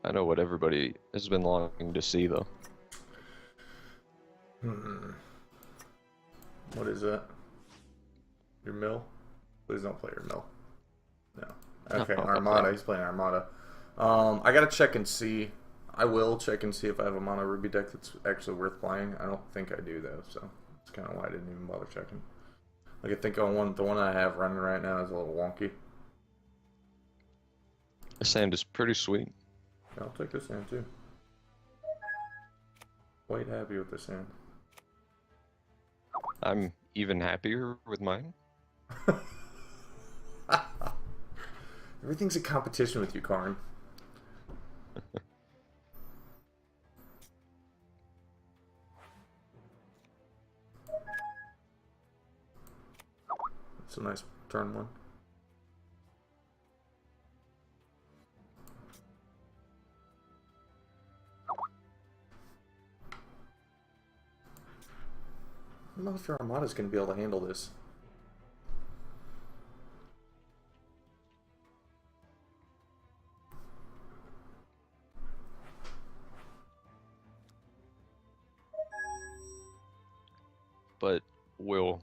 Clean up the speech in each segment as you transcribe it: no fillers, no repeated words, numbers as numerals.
I know what everybody has been longing to see, though. Hmm. What is that? Your mill? Please don't play your mill. No. No, Okay, I'm not Armada. playing. He's playing Armada. I gotta check and see. I will check and see if I have a mono Ruby deck that's actually worth playing. I don't think I do though, so that's kind of why I didn't even bother checking. Like I think the one I have running right now is a little wonky. The sand is pretty sweet. I'll take this hand too. Quite happy with this hand. I'm even happier with mine. Everything's a competition with you, Karn. It's a nice turn one. I don't know if your Armada's going to be able to handle this. But will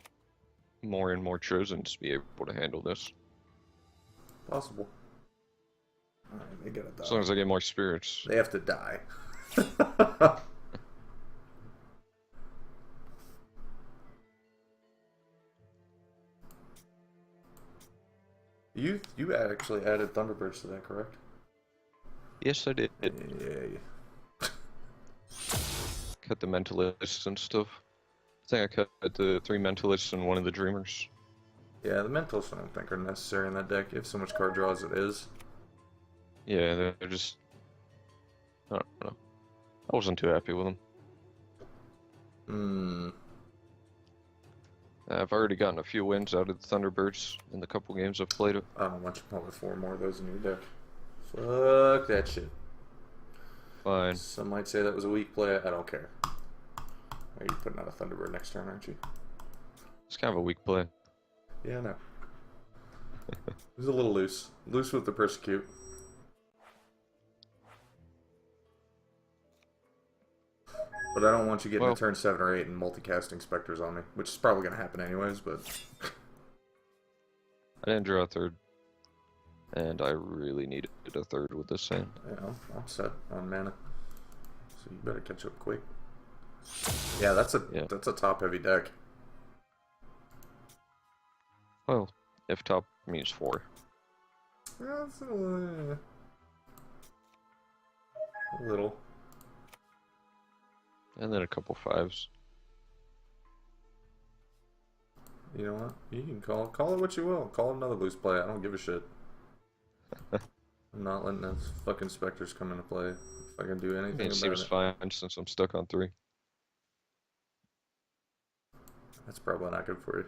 more and more Trojans be able to handle this? Possible. Alright, they gotta die. As long as I get more spirits. They have to die. You actually added Thunderbirds to that, correct? Yes, I did. Yeah. Cut the Mentalists and stuff. I think I cut the 3 Mentalists and 1 of the Dreamers. Yeah, the Mentals I don't think are necessary in that deck. You have so much card draw as it is. Yeah, they're just... I don't know. I wasn't too happy with them. Hmm. I've already gotten a few wins out of the Thunderbirds in the couple games I've played it. I don't want you to put 4 more of those in your deck. Fuck that shit. Fine. Some might say that was a weak play. I don't care. Are you putting out a Thunderbird next turn, aren't you? It's kind of a weak play. Yeah, I know. It was a little loose. Loose with the Persecute. But I don't want you getting to turn 7 or 8 and multicasting Spectres on me, which is probably going to happen anyways, but... I didn't draw a 3rd. And I really needed a 3rd with this hand. Yeah, I'm set on mana. So you better catch up quick. Yeah, that's a top-heavy deck. Well, if top means 4. That's a little. And then a couple 5s. You know what? You can call it what you will. Call it another loose play. I don't give a shit. I'm not letting those fucking Spectres come into play. If I can do anything It about seems it. fine since I'm stuck on 3. That's probably not good for you.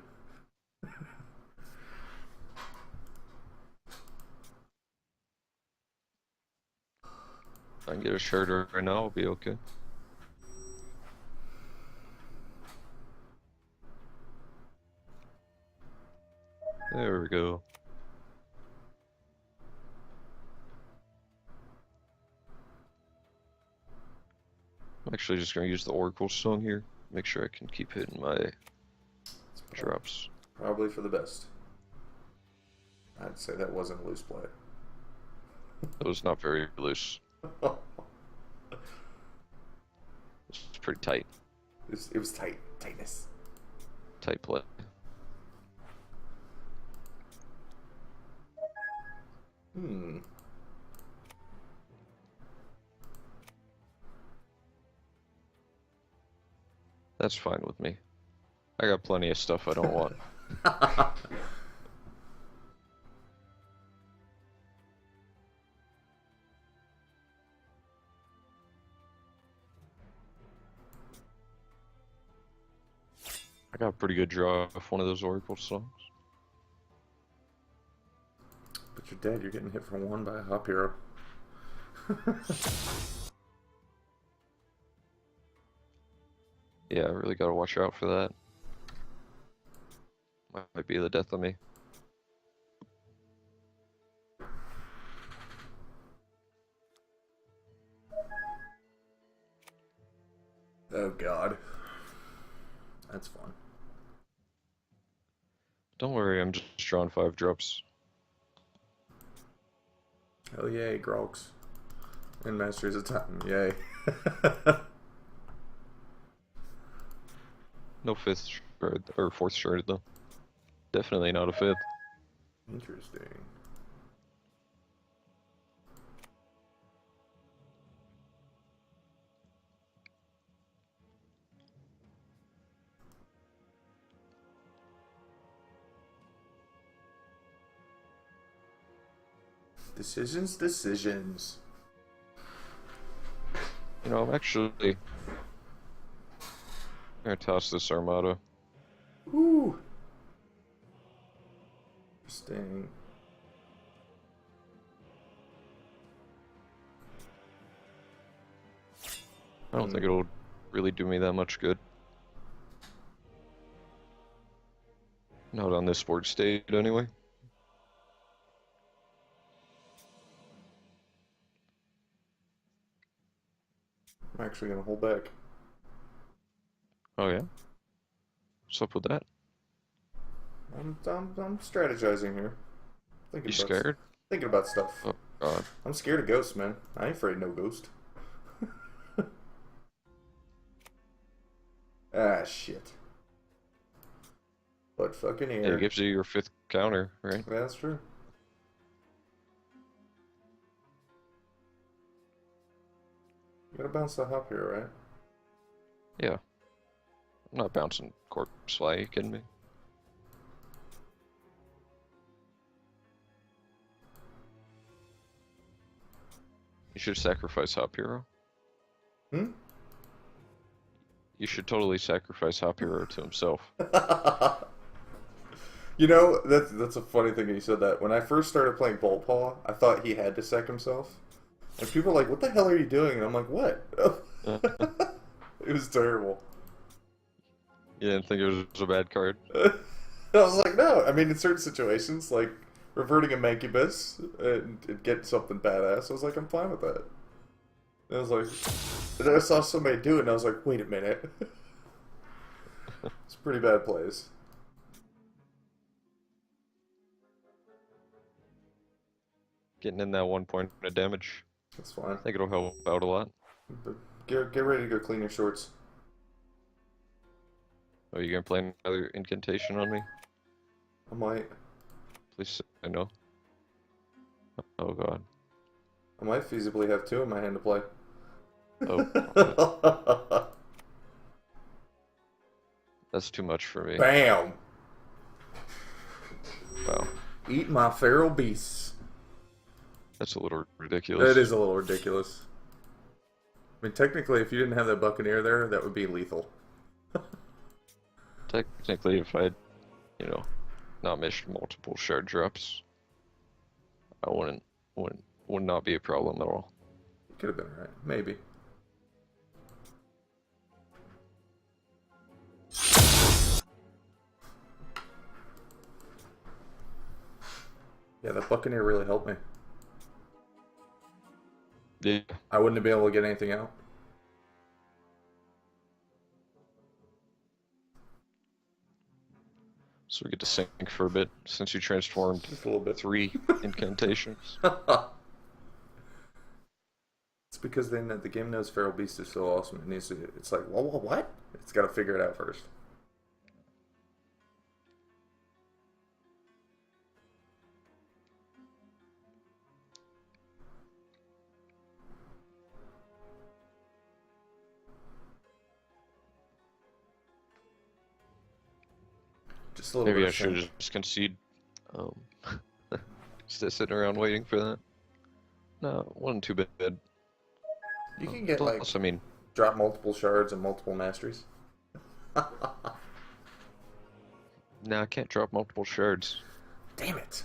If I can get a shirt right now, I'll be okay. There we go. I'm actually just gonna use the Oracle song here. Make sure I can keep hitting my drops. Probably for the best. I'd say that wasn't a loose play. That was not very loose. It's pretty tight. It was tight. Tightness. Tight play. Hmm. That's fine with me. I got plenty of stuff I don't want. I got a pretty good draw off one of those Oracle songs. But you're dead. You're getting hit for 1 by a Hop Hero. Yeah, I really gotta watch out for that. Might be the death of me. Oh god. That's fun. Don't worry, I'm just drawing 5 drops. Oh yay, Grox. And Masters of Time, yay. No 5th shard, or 4th shard though. Definitely not a 5th. Interesting. Decisions. You know, I'm actually gonna toss this Armada. Woo! Interesting. I don't think it'll really do me that much good. Not on this board state, anyway. I'm actually gonna hold back. Oh yeah? What's up with that? I'm strategizing here. You scared? Thinking about stuff. Oh god. I'm scared of ghosts, man. I ain't afraid of no ghost. Ah, shit. But fucking Yeah, here. it gives you your 5th counter, right? Yeah, that's true. You gotta bounce the hop here, right? Yeah. I'm not bouncing corpse fly, are you kidding me? You should sacrifice Hop Hero. Hmm? You should totally sacrifice Hop Hero to himself. You know, that's a funny thing that you said that. When I first started playing Bolt Paw, I thought he had to sec himself. And people are like, what the hell are you doing? And I'm like, what? It was terrible. You didn't think it was a bad card? I was like, no. I mean, in certain situations, like reverting a Mancubus and get something badass, I was like, I'm fine with that. And I was like, and then I saw somebody do it, and I was like, wait a minute. It's pretty bad plays. Getting in that 1 point of damage. That's fine. I think it'll help out a lot. But get ready to go clean your shorts. Are you gonna play another incantation on me? I might. Please say no. Oh god. I might feasibly have 2 in my hand to play. Oh. That's too much for me. Bam! Wow. Eat my feral beasts. That's a little ridiculous. That is a little ridiculous. I mean, technically, if you didn't have that Buccaneer there, that would be lethal. Technically, if I'd, you know, not missed multiple shard drops, I would not be a problem at all. Could have been right. Maybe. Yeah, that Buccaneer really helped me. Yeah. I wouldn't have been able to get anything out. So we get to sink for a bit since you transformed Just a little bit. 3 incantations. It's because then the game knows Feral Beast is so awesome. It needs to. It's like, whoa, what? It's got to figure it out first. Just a little Maybe bit I of should sink. just concede. Just sitting around waiting for that. No, wasn't too bad. You can get Plus, I mean, drop multiple shards and multiple masteries. no, I can't drop multiple shards. Damn it!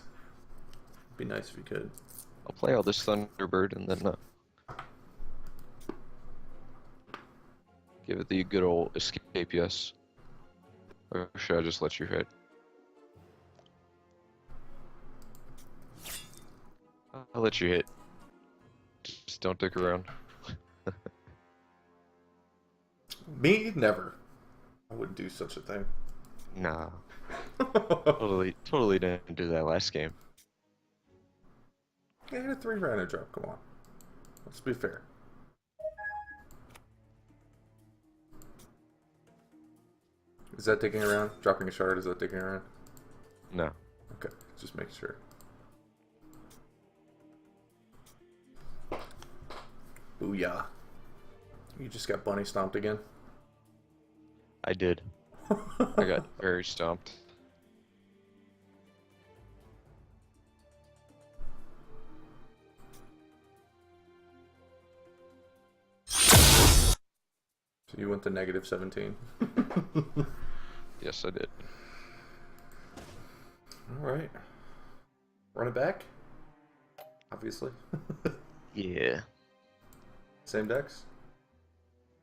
It'd be nice if you could. I'll play all this Thunderbird and then give it the good old escape, yes. Or should I just let you hit? I'll let you hit. Just don't dick around. Me? Never. I wouldn't do such a thing. Nah, totally didn't do that last game. I had a 3 random drop. Come on. Let's be fair. Is that digging around? Dropping a shard, is that digging around? No. Okay, just make sure. Booyah. You just got bunny stomped again? I did. I got very stomped. So you went to negative 17. Yes, I did. Alright. Run it back? Obviously. Yeah. Same decks?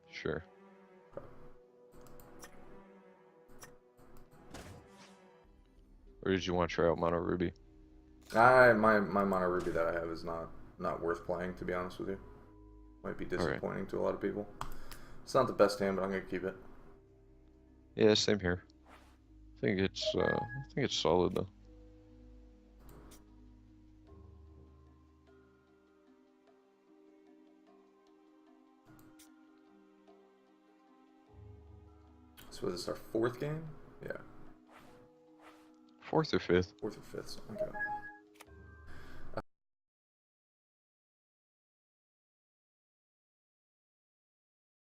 Sure. Or did you want to try out Mono Ruby? My mono ruby that I have is not worth playing, to be honest with you. Might be disappointing to a lot of people. It's not the best hand, but I'm gonna keep it. Yeah, same here. I think it's solid though. So is this our 4th game? Yeah. 4th or 5th? 4th or 5th, something like that. I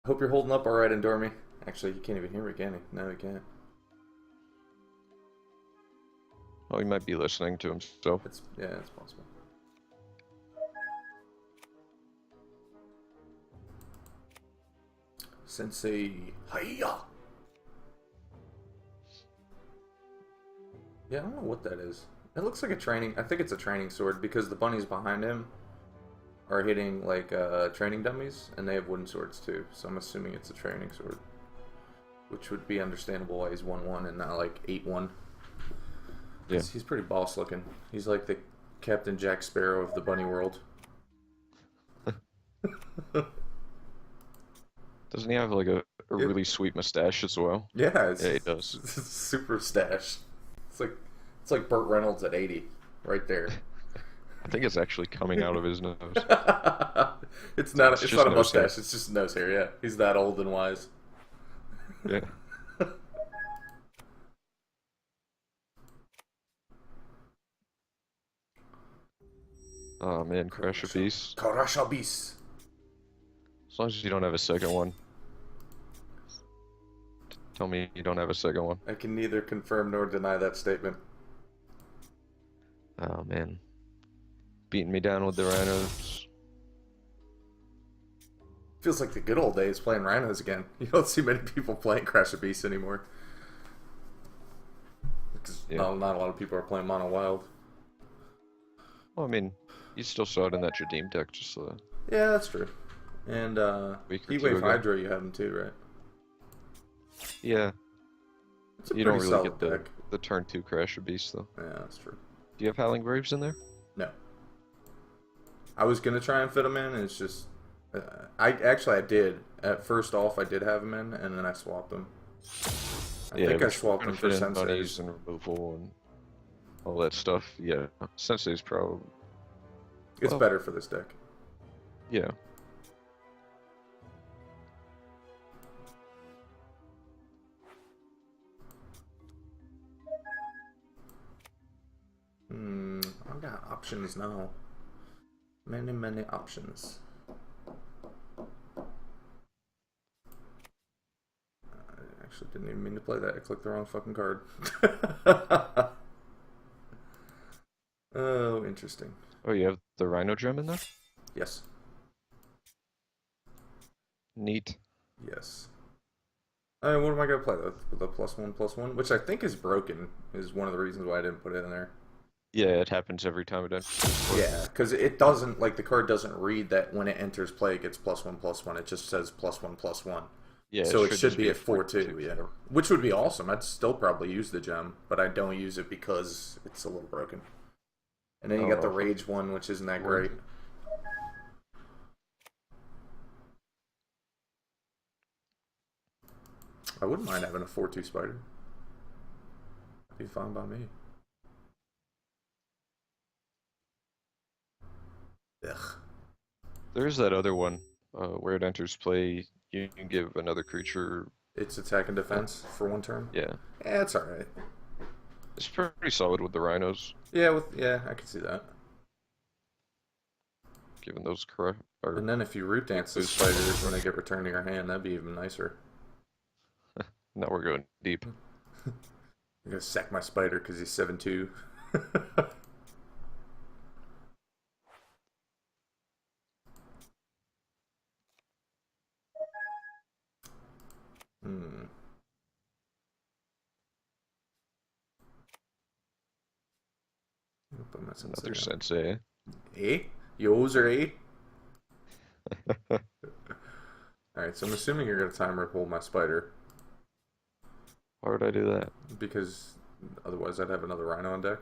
hope you're holding up alright, Endormi. Actually, you can't even hear me, can he? No, he can't. Oh, he might be listening to himself. Yeah, it's possible. Sensei, hiya! Yeah, I don't know what that is. It looks like a training. I think it's a training sword because the bunnies behind him are hitting like training dummies, and they have wooden swords too. So I'm assuming it's a training sword, which would be understandable why he's 1-1 and not like 8-1. Yeah, he's pretty boss looking. He's like the Captain Jack Sparrow of the bunny world. Doesn't he have like a really sweet mustache as well? Yeah, he does. It's super stash. It's like Burt Reynolds at 80, right there. I think it's actually coming out of his nose. It's not a mustache. Hair. It's just nose hair. Yeah, he's that old and wise. Yeah. Oh man, Crash a Beast. Crash a Beast. As long as you don't have a second one. Tell me you don't have a second one. I can neither confirm nor deny that statement. Oh man. Beating me down with the rhinos. Feels like the good old days playing rhinos again. You don't see many people playing Crash a Beast anymore. Yeah. Not a lot of people are playing Mono Wild. Well, I mean, you still saw it in that Jadeem deck, just Yeah, that's true. And Heatwave Hydra, you have them too, right? Yeah. It's a you don't really get deck. the turn 2 Crasher Beast though. Yeah, that's true. Do you have Howling Graves in there? No. I was gonna try and fit them in, and it's just I did at first off. I did have them in, and then I swapped them. I think I swapped them for Senseis and removal and all that stuff. Yeah, Sensei's probably. It's better for this deck. Yeah. I got options now. Many options. I actually didn't even mean to play that. I clicked the wrong fucking card. Oh, interesting. Oh, you have the Rhino Gem in there? Yes. Neat. Yes. I mean, what am I going to play with the +1/+1? Which I think is broken, is one of the reasons why I didn't put it in there. Yeah, it happens every time it enters. Yeah, because it doesn't, like, the card doesn't read that when it enters play it gets +1/+1. It just says +1/+1. Yeah, so it should be a 4/2, yeah. Which would be awesome. I'd still probably use the gem, but I don't use it because it's a little broken. And then you got the Rage one, which isn't that great. I wouldn't mind having a 4-2 spider. Be fine by me. Ugh. There's that other one where it enters play. You can give another creature. It's attack and defense for 1 turn. Yeah, Yeah, it's alright. it's pretty solid with the rhinos, Yeah, I can see that. given those correct. Or And then if you root dance the boost. spiders when they get returned to your hand, that'd be even nicer. Now we're going deep. I'm gonna sack my spider because he's 7-2. Hmm. Put my Another sensei on. sensei. Eh? Yo's or A? Alright, so I'm assuming you're gonna timer hold my spider. Why would I do that? Because otherwise I'd have another rhino on deck.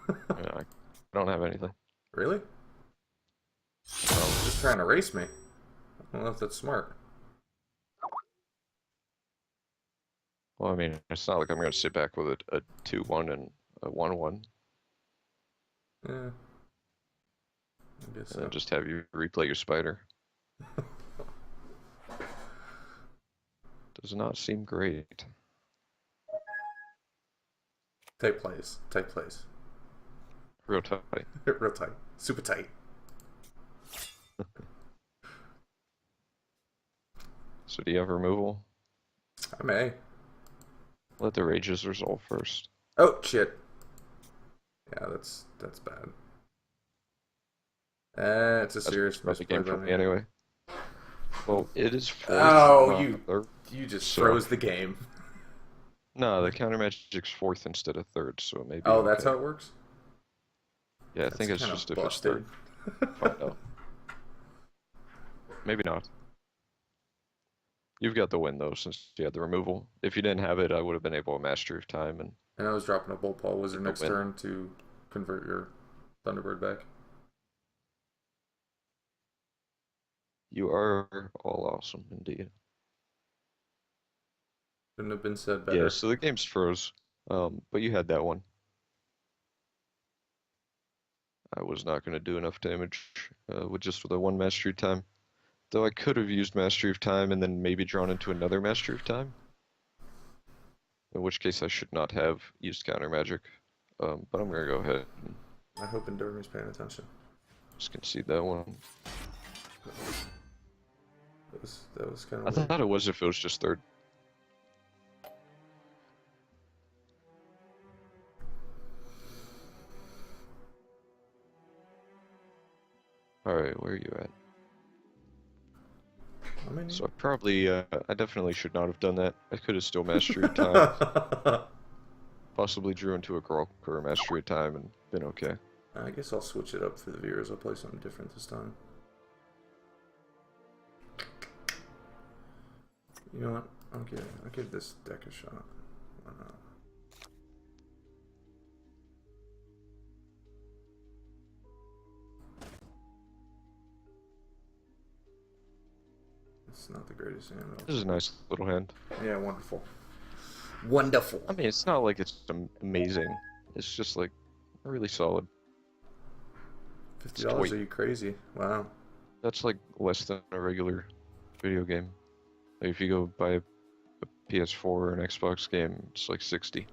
Yeah, I don't have anything. Really? Oh, just trying to race me. I don't know if that's smart. Well, I mean, it's not like I'm going to sit back with a 2-1 and a 1-1 Yeah. I guess and so. just have you replay your spider. Does not seem great. Tight plays. Tight plays. Real tight. Real tight. Super tight. So do you have removal? I may. Let the rages resolve first. Oh, shit. Yeah, that's bad. It's a That's serious probably misplay game for by me me. anyway. Well, it is fourth. Oh, not third. you just So- froze the game. No, the counter magic's fourth instead of third, so maybe. Oh, that's how it works? Yeah, I think it's kinda just if it's busted. third. Find out. Maybe not. You've got the win though, since you had the removal. If you didn't have it, I would have been able to Mastery of Time, and And I was dropping a Bolt Paw Wizard The next win. turn to convert your Thunderbird back. you are all awesome indeed. Couldn't have been said better. Yeah, so the game's froze, but you had that one. I was not going to do enough damage with just the one Mastery of Time. Though I could have used Mastery of Time and then maybe drawn into another Mastery of Time. In which case I should not have used counter magic. But I'm going to go ahead and I hope Endurmi's paying attention. just concede that one. That was kind I of weird. thought it was if it was just third. Alright, where are you at? I mean, So I probably, I definitely should not have done that. I could have still Mastery of Time. Possibly drew into a Grok or a Mastery of Time and been okay. I guess I'll switch it up for the viewers. I'll play something different this time. You know what? I'll give this deck a shot. Why not? It's not the greatest hand. This is a nice little hand. Yeah, wonderful. Wonderful. I mean, it's not like it's amazing. It's just like really solid. $50? toy. Are you crazy? Wow. That's like less than a regular video game. Like if you go buy a PS4 or an Xbox game, it's like 60.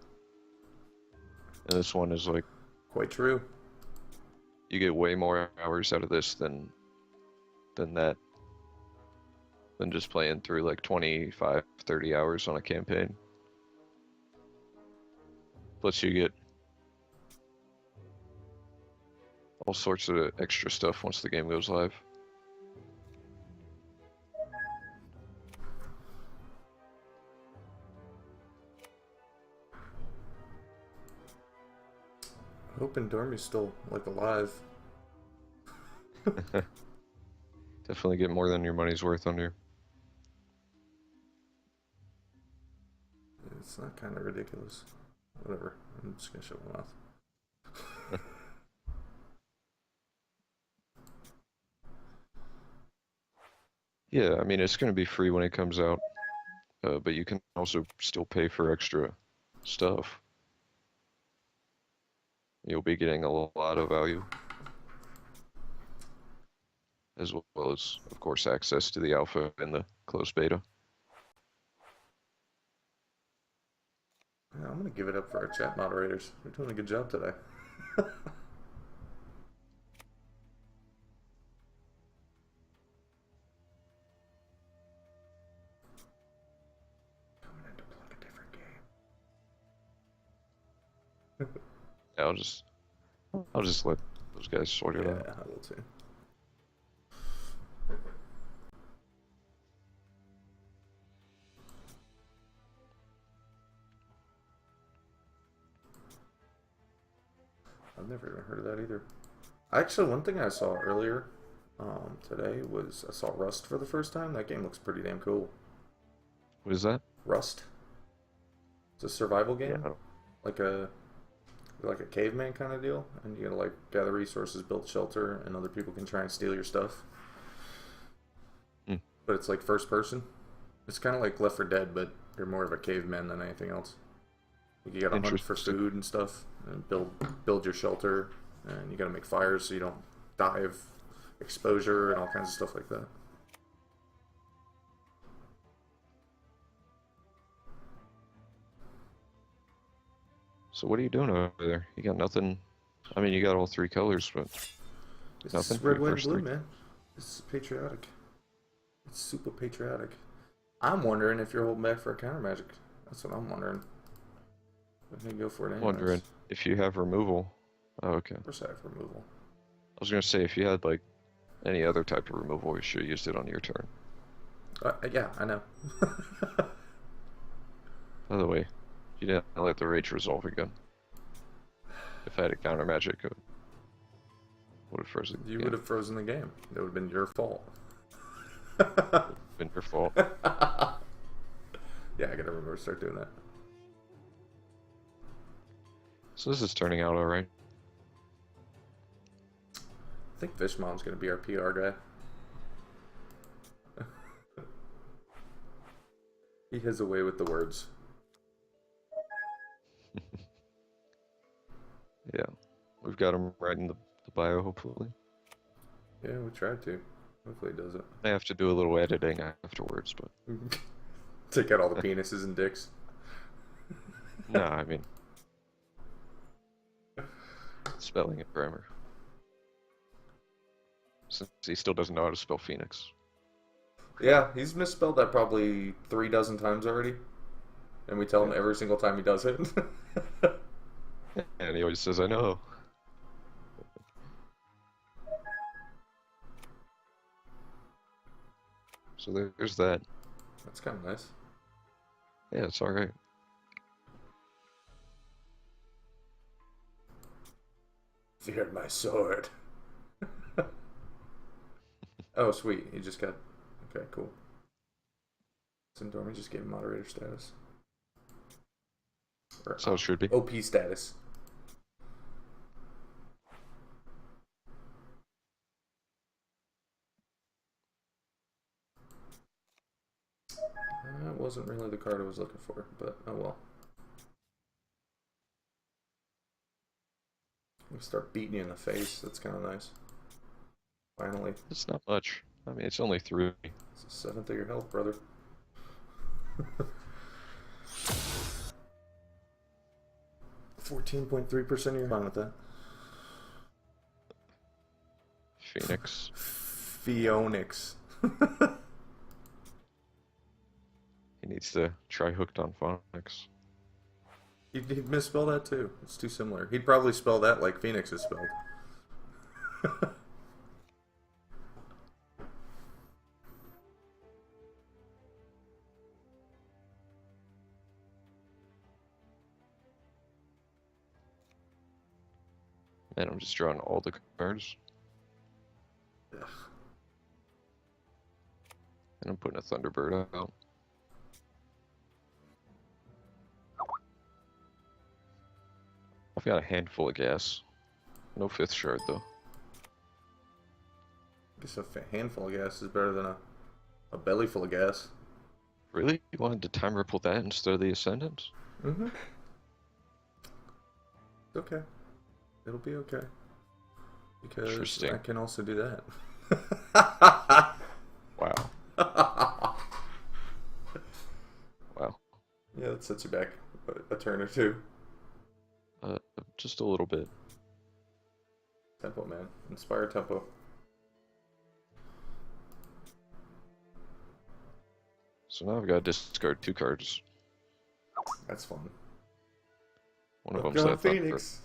And this one is like, Quite true. you get way more hours out of this than that. Than just playing through like 25, 30 hours on a campaign. Plus you get all sorts of extra stuff once the game goes live. I hope Endormi's still like alive. Definitely get more than your money's worth on here. It's not kind of ridiculous. Whatever. I'm just gonna shut my mouth. Yeah, I mean, it's going to be free when it comes out. but you can also still pay for extra stuff. You'll be getting a lot of value, as well as, of course, access to the alpha and the closed beta. Yeah, I'm gonna give it up for our chat moderators. They're doing a good job today. Coming in to plug a different game. Yeah, I'll just let those guys sort it Yeah, out. I will too. I've never even heard of that either. Actually, one thing I saw earlier today was I saw Rust for the first time. That game looks pretty damn cool. What is that? Rust. It's a survival Yeah, game, like a caveman kind of deal, and you gotta like gather resources, build shelter, and other people can try and steal your stuff. hmm, But it's like first person. It's kind of like Left 4 Dead, but you're more of a caveman than anything else. You gotta hunt for interesting. food and stuff, and build your shelter, and you gotta make fires so you don't die of exposure and all kinds of stuff like that. So what are you doing over there? You got nothing. I mean, you got all three colors, but It's nothing for red, your white, and first blue, three. man. It's patriotic. It's super patriotic. I'm wondering if you're holding back for a counter magic. That's what I'm wondering. I'm gonna go for it anyways. Wondering if you have removal. Oh, okay. Of course I have removal. I was gonna say if you had like any other type of removal, you should have used it on your turn. Yeah, I know. By the way, you didn't let the rage resolve again. If I had a counter magic, it would have frozen You the would game. have frozen the game. That would have been your fault. Been your fault. Yeah, I gotta remember to start doing that. So this is turning out alright. I think Fish Mom's gonna be our PR guy. He has a way with the words. Yeah. We've got him right in the bio, hopefully. Yeah, we tried to. Hopefully he does it. I have to do a little editing afterwards, but Take out all the penises and dicks. no, I mean, spelling and grammar. Since he still doesn't know how to spell Phoenix. Yeah, he's misspelled that probably 3 dozen times already. And we tell him Yeah. every single time he does it. And he always says, I know. So there's that. That's kind of nice. Yeah, it's alright. Fear my sword. Oh, sweet. He just got... Okay, cool. Sindormi just gave him moderator status. Or So it should be. OP status. That wasn't really the card I was looking for, but oh well. We start beating you in the face. That's kind of nice. Finally. It's not much. I mean, it's only 3. It's a seventh of your health, brother. 14.3% of your fine with that. Phoenix. Phoenix. He needs to try Hooked on Phonics. He'd misspell that too. It's too similar. He'd probably spell that like Phoenix is spelled. Man, I'm just drawing all the cards. Ugh. And I'm putting a Thunderbird out. I've got a handful of gas. No 5th shard, though. I guess a handful of gas is better than a belly full of gas. Really? You wanted to time ripple that instead of the Ascendants? Mm-hmm. It's okay. It'll be okay. Because I Interesting. can also do that. Wow. Wow. Yeah, that sets you back a turn or two. Uh, just a little bit. Tempo, man. Inspire tempo. So now I've got to discard 2 cards. That's fun. One of Up them's going that Thunder. Phoenix.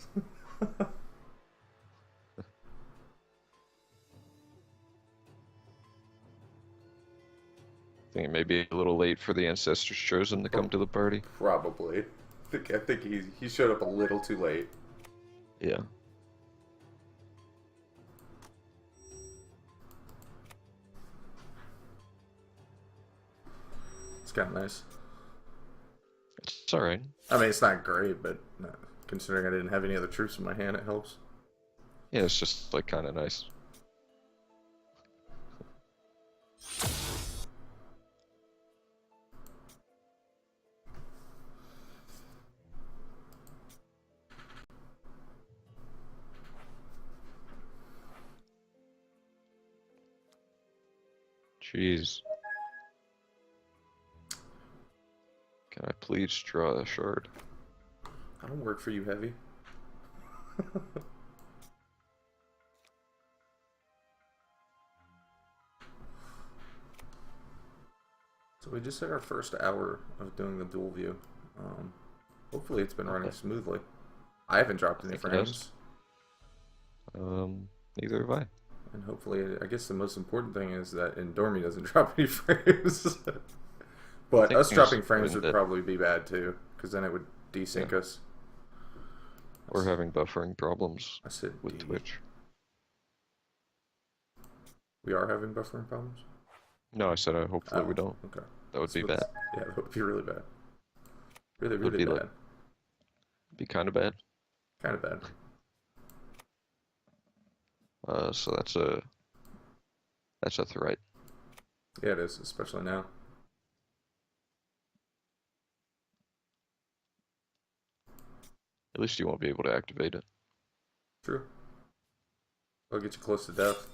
I think it may be a little late for the Ancestors Chosen to come to the party. Probably. I think he showed up a little too late. Yeah. It's kind of nice. It's alright. I mean, it's not great, but considering I didn't have any other troops in my hand, it helps. Yeah, it's just like kind of nice. Jeez. Can I please draw a shard? I don't work for you, Heavy. So we just hit our first hour of doing the dual view. Hopefully it's been running Okay. smoothly. I haven't dropped I any think it has. frames. Neither have I. And hopefully, I guess the most important thing is that Endormi doesn't drop any frames. But think us it's dropping frames doing would that. probably be bad too, because then it would desync Yeah. us. We're having buffering problems I said with D. Twitch. We are having buffering problems? No, I said hopefully we Oh, don't. okay. That would be So bad. yeah, that would be really bad. Really, It would really be bad. be kind of bad. Kind of bad. So that's a threat. Yeah, it is, especially now. At least you won't be able to activate it. True. I'll get you close to death.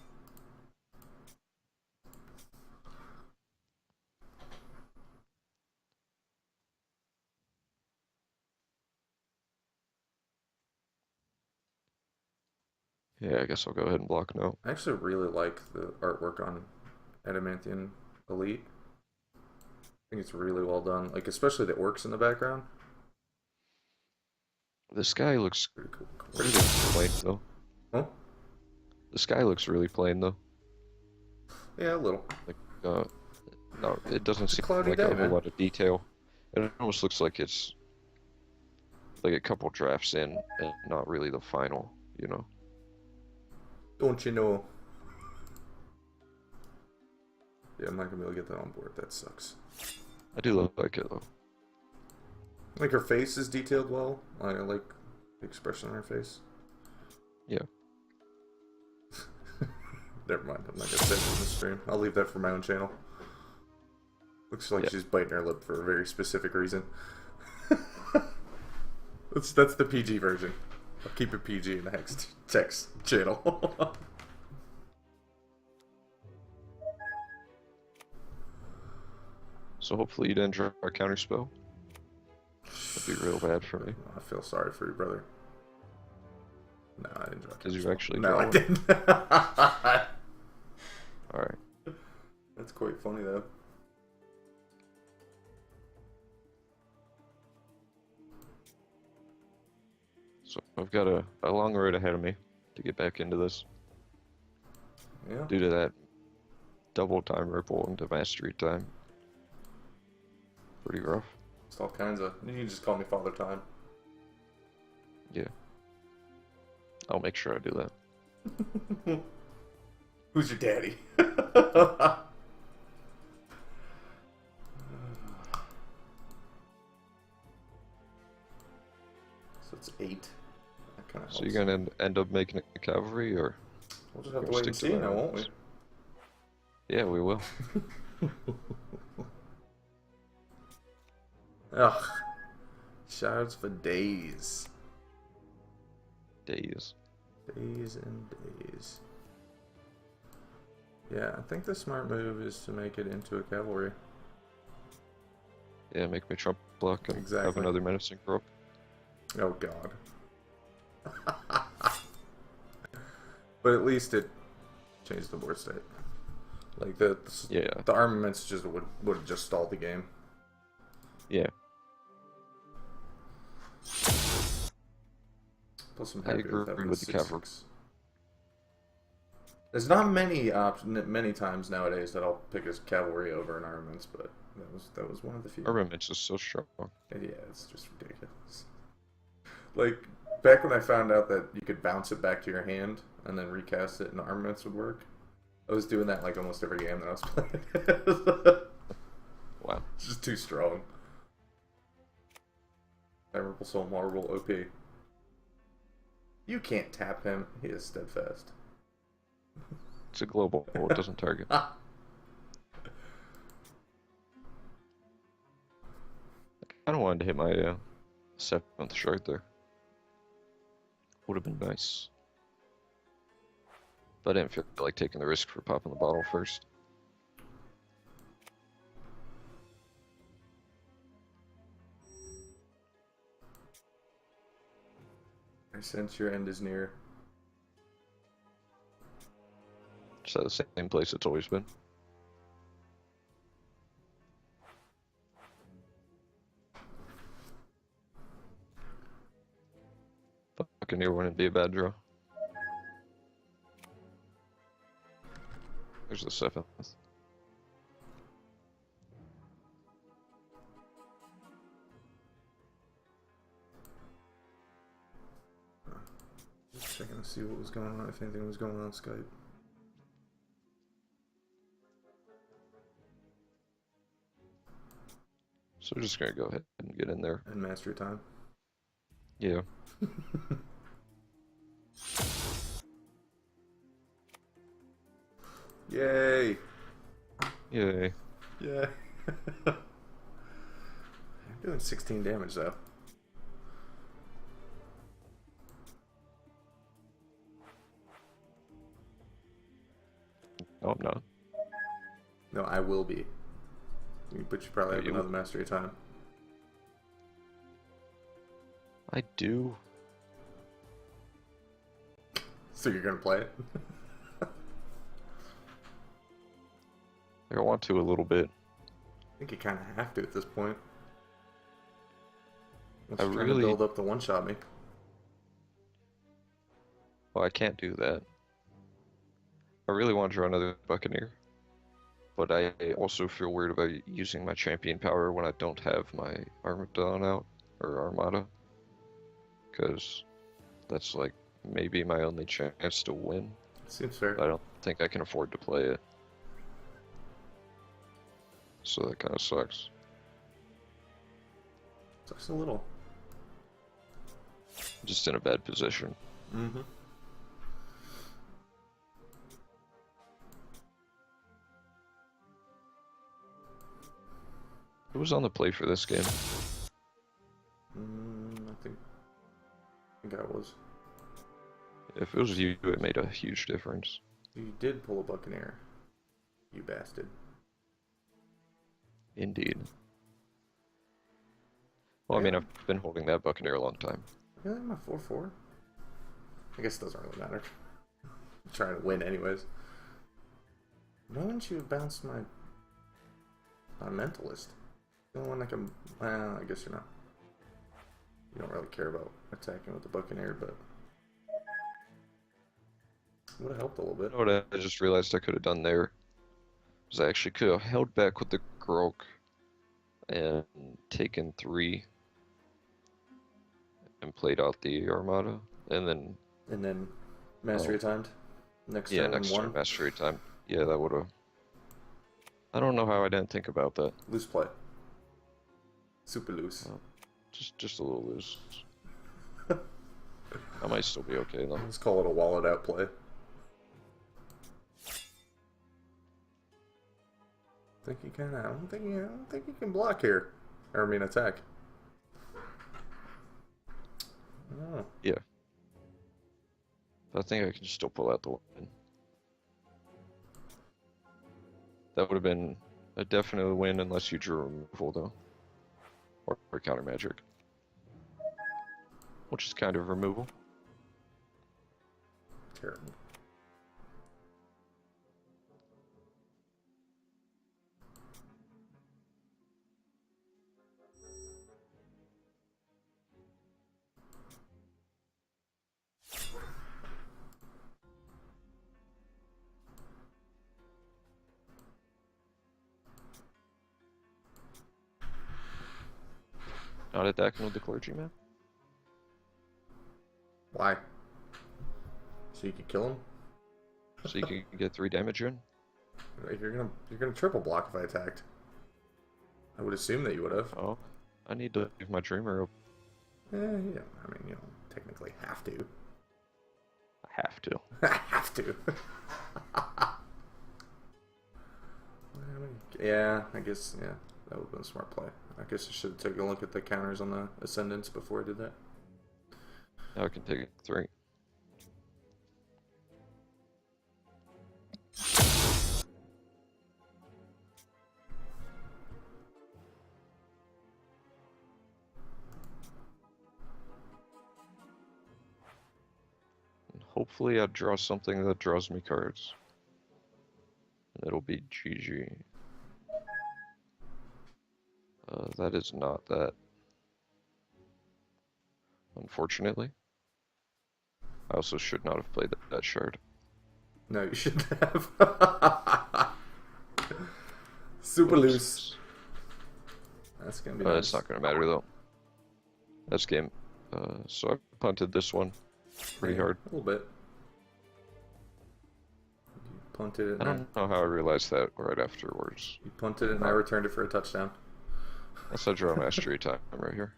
Yeah, I guess I'll go ahead and block no. I actually really like the artwork on Adamantian Elite. I think it's really well done. Like, especially the orcs in the background. The sky looks Pretty cool. pretty plain though. Huh? The sky looks really plain though. Yeah, a little. Like, no, it doesn't It's a seem cloudy like day, a whole man. lot of detail. It almost looks like it's like a couple drafts in and not really the final, you know? Don't you know? Yeah, I'm not gonna be able to get that on board. That sucks. I do like it though. Like her face is detailed well. I like the expression on her face. Yeah. Never mind. I'm not gonna say it in the stream. I'll leave that for my own channel. Looks like Yeah. she's biting her lip for a very specific reason. That's the PG version. I'll keep it PG in the next text channel. So hopefully you didn't draw a counter spell. That'd be real bad for me. I feel sorry for you, brother. No, I didn't draw. Because you've actually No, I drawn one. didn't. Alright. That's quite funny though. So I've got a long road ahead of me to get back into this. Yeah. Due to that double time ripple into mastery time. Pretty rough. It's all kinds of. You can just call me Father Time. Yeah. I'll make sure I do that. Who's your daddy? So it's 8. That kind of helps. So you're gonna end up making a cavalry, or We'll just have to gonna wait and stick see to now, that? won't we? Yeah, we will. Ugh. Shoutouts for days. Days. Days and days. Yeah, I think the smart move is to make it into a cavalry. Yeah, make me Trump block and have Exactly. another menacing growth. Oh god. But at least it changed the board state. Like Yeah, the armaments just would have just stalled the game. yeah. Plus, I'm I happy agree with having the with the cavalry. 6/6. There's not many times nowadays that I'll pick as cavalry over an armaments, but that was one of the few. Armaments is so strong. And yeah, it's just ridiculous. Like back when I found out that you could bounce it back to your hand and then recast it and armaments would work. I was doing that like almost every game that I was playing. Wow. It's just too strong. Memorable Soul Marble OP. You can't tap him. He is steadfast. It's a global. It doesn't target. I kind of wanted to hit my 7th shard there. Would have been nice. But I didn't feel like taking the risk for popping the bottle first. I sense your end is near. Just at the same place it's always been. Buccaneer wouldn't be a bad draw. There's the 7th. Just checking to see what was going on, if anything was going on Skype. So we're just gonna go ahead and get in there. And mastery time. Yeah. Yay! Yay. Yeah. I'm doing 16 damage though. No, I'm not. No, I will be. But you probably Yeah, have you another will. mastery time. I do. So you're gonna play it? I want to a little bit. I think you kind of have to at this point. I'm I trying really- to build up the one-shot me. Well, I can't do that. I really want to draw another Buccaneer. But I also feel weird about using my champion power when I don't have my Armadon out, or Armada. Because that's like maybe my only chance to win. Seems fair. I don't think I can afford to play it. So that kind of sucks. Sucks a little. Just in a bad position. Mm-hmm. Who was on the play for this game? I think I was. If it was you, it made a huge difference. You did pull a Buccaneer. You bastard. Indeed. Well, I mean, Yeah. I've been holding that Buccaneer a long time. Really? My 4/4? I guess it doesn't really matter. I'm trying to win anyways. Why wouldn't you have bounced my Mentalist? The only one that can... Well, I guess you're not. You don't really care about attacking with the Buccaneer, but... Would have helped a little bit. You know what I just realized I could have done there? Was I actually could have held back with the Grok and taken 3 and played out the Armada, and then... And then Mastery timed? Next Yeah, turn next one? turn Mastery time. Yeah, that would have... I don't know how I didn't think about that. Loose play. Super loose. Oh. Just a little loose. I might still be okay though. Let's call it a wallet out play. I don't think you can block here. Or I mean attack. Oh. Yeah. I think I can still pull out the win. That would have been a definite win unless you drew removal, though. Or counter magic. Which is kind of removal. Terrible. Not attacking with the clergyman. Why? So you could kill him? So you can get 3 damage in. Like you're gonna triple block if I attacked. I would assume that you would have. Oh, I need to leave my dreamer open. Yeah. I mean, you don't technically have to. I have to. I have to. Yeah, I guess, yeah, that would have been a smart play. I guess I should have taken a look at the counters on the Ascendants before I did that. Now I can take 3. And hopefully I draw something that draws me cards. And it'll be GG. That is not that. Unfortunately. I also should not have played that shard. No, you shouldn't have. Super loose. That's gonna be nice. It's not gonna matter though. That's game. So I punted this one pretty hard. A little bit. You punted it. I don't know how I realized that right afterwards. You punted it and I returned it for a touchdown. That's a draw mastery time right here.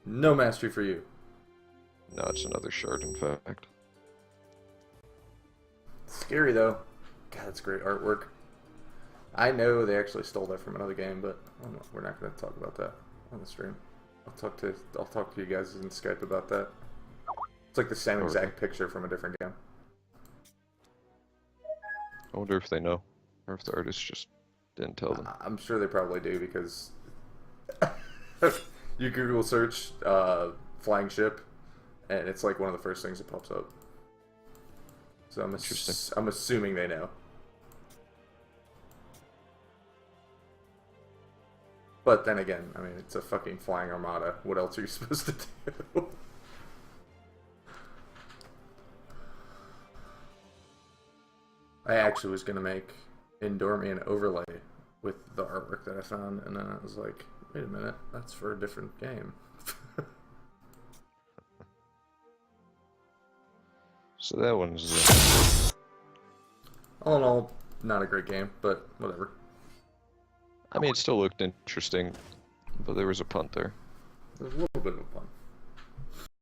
No mastery for you. No, it's another shard in fact. Scary though. God, that's great artwork. I know they actually stole that from another game, but we're not going to talk about that on the stream. I'll talk to you guys in Skype about that. It's like the same exact picture from a different game. I wonder if they know, or if the artist just didn't tell them. I'm sure they probably do because you Google search flying ship, and it's like one of the first things that pops up. So I'm assuming they know. But then again, I mean, it's a fucking flying armada. What else are you supposed to do? I actually was going to make Endure Me an overlay with the artwork that I found, and then I was like, wait a minute, that's for a different game. So that one's... All in all, not a great game, but whatever. I mean, it still looked interesting, but there was a punt there. There's a little bit of a punt.